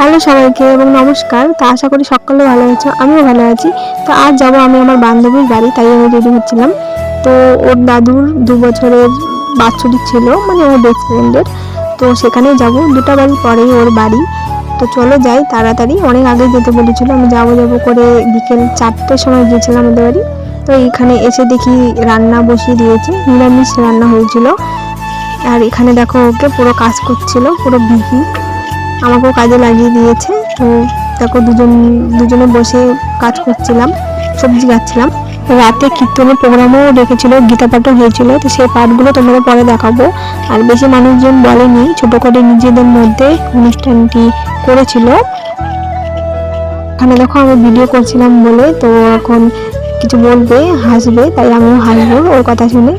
Hello সবাইকে এবং নমস্কার। তো আশা করি সকলে ভালো আছো, আমিও ভালো আছি। তো আজ যাবো আমি আমার বান্ধবীর বাড়ি, তাই আমি রেডি হচ্ছিলাম। তো ওর দাদুর 2 বছরের বাচ্চাটি ছিল, মানে ওর বেস্ট ফ্রেন্ডের। তো সেখানেই যাব, 2টা বাড়ি পরেই ওর বাড়ি। তো চলো যাই তাড়াতাড়ি, অনেক আগে যেতে বলেছিল। আমি যাবো করে বিকেল 4টের সময় গিয়েছিলাম ওদের বাড়ি। তো এইখানে এসে দেখি রান্না বসিয়ে দিয়েছে, নিরামিষ রান্না হয়েছিল। আর এখানে দেখো ওকে পুরো কাজ করছিল, পুরো বিজি, আমাকেও কাজে লাগিয়ে দিয়েছে। তো দেখো দুজনে বসে কাজ করছিলাম, সবজি কাটছিলাম। রাতে কীর্তনের প্রোগ্রামও রেখেছিল, গীতা পাঠও হয়েছিল। তো সেই পাঠগুলো তোমাদের পরে দেখাবো। আর বেশি মানুষজন বলেনি, ছোট করে নিজেদের মধ্যে অনুষ্ঠানটি করেছিল। এখানে দেখো আমি ভিডিও করছিলাম বলে, তো এখন কিছু বলবে, হাসবে, তাই আমিও হাসবো ওর কথা শুনে।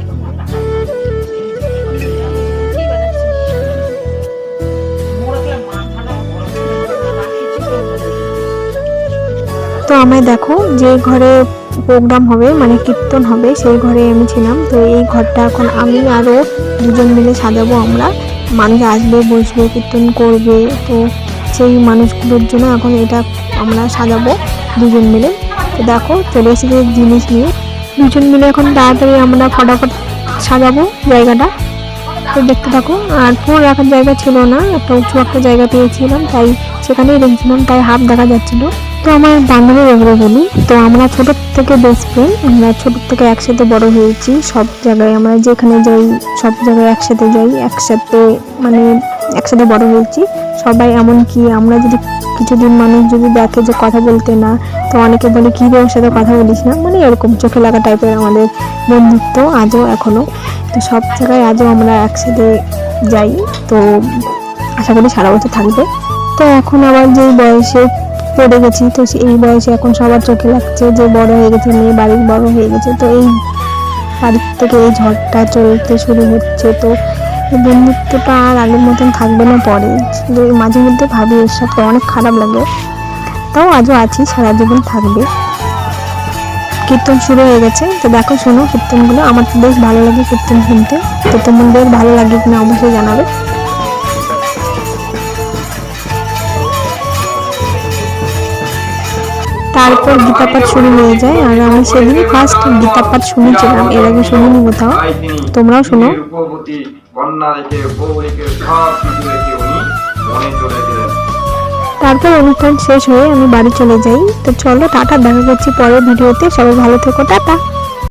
তো আমায় দেখো, যে ঘরে প্রোগ্রাম হবে মানে কীর্তন হবে সেই ঘরে আমি ছিলাম। তো এই ঘরটা এখন আমি আরও দুজন মিলে সাজাবো আমরা। মানুষ আসবে, বসবে, কীর্তন করবে। তো সেই মানুষগুলোর জন্য এখন এটা আমরা সাজাবো দুজন মিলে। তো দেখো চলে এসেছে জিনিস নিয়ে, দুজন মিলে এখন তাড়াতাড়ি আমরা ফটাফট সাজাবো জায়গাটা। তো দেখতে থাকো। আর ফোন রাখার জায়গা ছিল না, একটা উঁচু একটা জায়গা পেয়েছিলাম, তাই সেখানেই রেখেছিলাম, তাই হাফ দেখা যাচ্ছিল। তো আমার বান্ধবীর ব্যাপারে বলি, তো আমরা ছোট থেকে বেস্ট ফ্রেন্ড, আমরা ছোট থেকে একসাথে বড় হয়েছি। সব জায়গায় আমরা যেখানে যাই সব জায়গায় একসাথে যাই, একসাথে মানে একসাথে বড় হয়েছি সবাই। এমনকি আমরা যদি কিছুদিন মানুষ যদি দেখে যে কথা বলতে না, তো অনেকে বলে কী রে ওর সাথে কথা বলিস না, মানে এরকম চোখে লাগা টাইপের আমাদের বন্ধুত্ব আজও এখনো। তো সব জায়গায় আজও আমরা একসাথে যাই। তো আশা করি সারা বছর থাকবে। তো এখন আবার যে বয়সে পড়ে গেছি, তো এই বয়সে এখন সবার চোখে লাগছে যে বড় হয়ে গেছে মেয়ে, বাড়ির বড় হয়ে গেছে। তো এই বাড়ির থেকে এই ঝড়টা চলতে শুরু হচ্ছে। তো এই বন্ধুত্বটা আর আগের মতন থাকবে না পরে। মাঝে মধ্যে ভাবি এসব, তো অনেক খারাপ লাগে। তাও আজও আছি, সারা জীবন থাকবে। কীর্তন শুরু হয়ে গেছে, তো দেখো শোনো কীর্তনগুলো। আমার তো বেশ ভালো লাগে কীর্তন শুনতে। তো তোমাদের ভালো লাগে কিনা অবশ্যই জানাবে। তারপর গীতা পাঠ শুরু হয়ে যায়। আর আমি সেদিন ফার্স্ট গীতা পাঠ শুনেছিলাম, এর আগে শুনিনি কোথাও। তোমরাও শুনো। তারপর অনুষ্ঠান শেষ হয়ে আমি বাড়ি চলে যাই। তো চলো টাটা, দেখা করছি পরের ভিডিওতে। সবাই ভালো থেকো, টাটা।